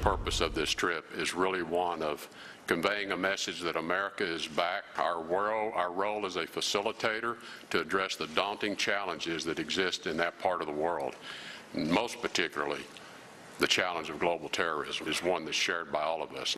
purpose of this trip is really one of conveying a message that America is back. Our role as a facilitator to address the daunting challenges that exist in that part of the world. Most particularly, the challenge of global terrorism is one that's shared by all of us.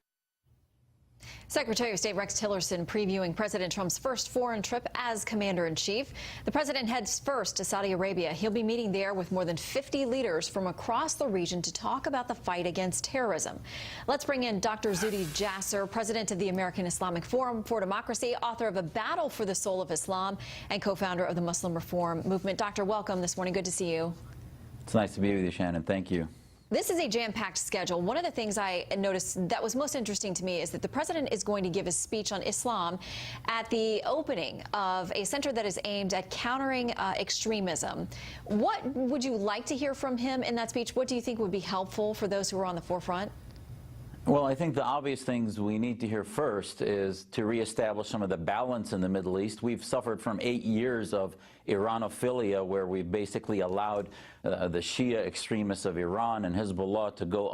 Secretary of State Rex Tillerson previewing President Trump's first foreign trip as commander-in-chief. The president heads first to Saudi Arabia. He'll be meeting there with more than 50 leaders from across the region to talk about the fight against terrorism. Let's bring in Dr. Zuhdi Jasser, president of the American Islamic Forum for Democracy, author of A Battle for the Soul of Islam, and co-founder of the Muslim Reform Movement. Doctor, welcome this morning. Good to see you. It's nice to be with you, Shannon. Thank you. This is a jam-packed schedule. One of the things I noticed that was most interesting to me is that the president is going to give a speech on Islam at the opening of a center that is aimed at countering extremism. What would you like to hear from him in that speech? What do you think would be helpful for those who are on the forefront? Well, I think the obvious things we need to hear first is to reestablish some of the balance in the Middle East. We've suffered from 8 years of Iranophilia, where we've basically allowed the Shia extremists of Iran and Hezbollah to go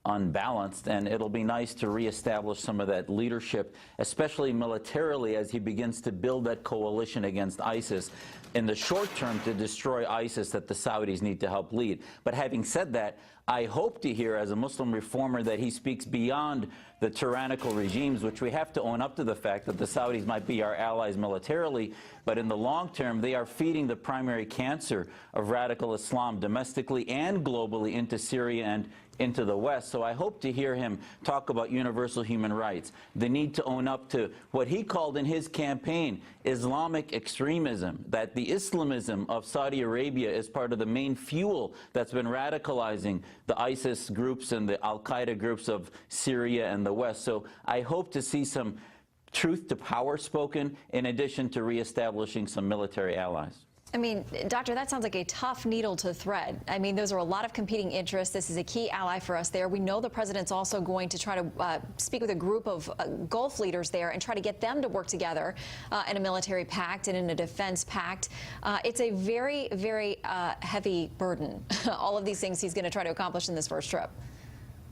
unbalanced, and it'll be nice to reestablish some of that leadership, especially militarily, as he begins to build that coalition against ISIS in the short term to destroy ISIS that the Saudis need to help lead. But having said that, I hope to hear, as a Muslim reformer, that he speaks beyond the tyrannical regimes, which we have to own up to the fact that the Saudis might be our allies militarily, but in the long term, they are feeding the primary cancer of radical Islam domestically and globally into Syria and into the West. So I hope to hear him talk about universal human rights, the need to own up to what he called in his campaign Islamic extremism, that the Islamism of Saudi Arabia is part of the main fuel that's been radicalizing the ISIS groups and the Al-Qaeda groups of Syria and the West. So I hope to see some truth to power spoken, in addition to reestablishing some military allies. I mean, Doctor, that sounds like a tough needle to thread. I mean, those are a lot of competing interests. This is a key ally for us there. We know the president's also going to try to speak with a group of Gulf leaders there and try to get them to work together in a military pact and in a defense pact. It's a very, very heavy burden, all of these things he's going to try to accomplish in this first trip.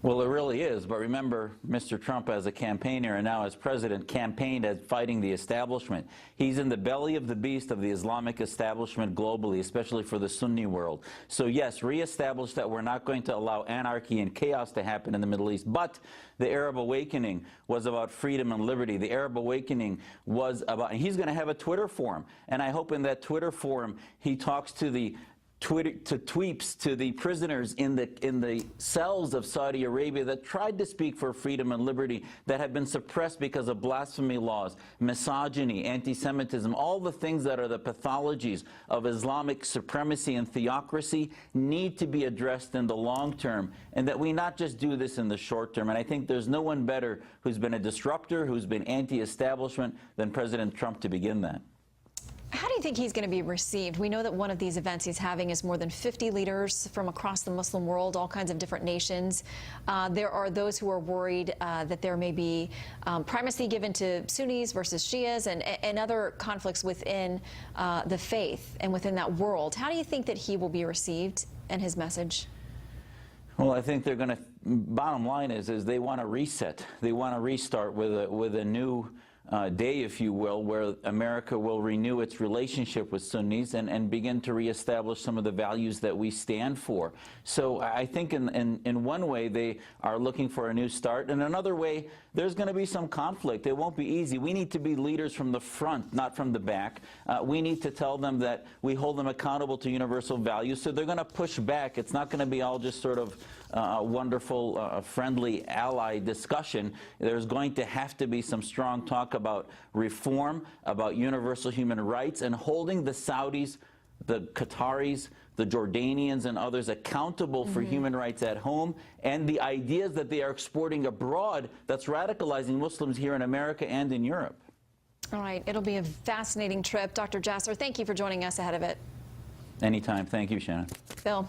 Well, it really is, but remember, Mr. Trump, as a campaigner and now as president, campaigned as fighting the establishment. He's in the belly of the beast of the Islamic establishment globally, especially for the Sunni world. So yes, reestablish that we're not going to allow anarchy and chaos to happen in the Middle East, but the Arab awakening was about freedom and liberty. The Arab awakening was about, and he's going to have a Twitter forum, and I hope in that Twitter forum he talks to the tweeps to the prisoners in the cells of Saudi Arabia that tried to speak for freedom and liberty, that have been suppressed because of blasphemy laws, misogyny, anti-Semitism, all the things that are the pathologies of Islamic supremacy and theocracy need to be addressed in the long term, and that we not just do this in the short term. And I think there's no one better who's been a disruptor, who's been anti-establishment than President Trump to begin that. How do you think he's going to be received? We know that one of these events he's having is more than 50 leaders from across the Muslim world, all kinds of different nations. There are those who are worried that there may be primacy given to Sunnis versus Shias and other conflicts within the faith and within that world. How do you think that he will be received and his message? Well, I think they're going to, bottom line is they want to reset. They want to restart with a new day, if you will, where America will renew its relationship with Sunnis and begin to reestablish some of the values that we stand for. So I think in one way they are looking for a new start. In another way, there's going to be some conflict. It won't be easy. We need to be leaders from the front, not from the back. We need to tell them that we hold them accountable to universal values. So they're going to push back. It's not going to be all just sort of a wonderful, friendly ally discussion. There's going to have to be some strong talk about reform, about universal human rights, and holding the Saudis, the Qataris, the Jordanians, and others accountable for human rights at home, and the ideas that they are exporting abroad that's radicalizing Muslims here in America and in Europe. All right. It'll be a fascinating trip. Dr. Jasser, thank you for joining us ahead of it. Anytime. Thank you, Shannon. Bill.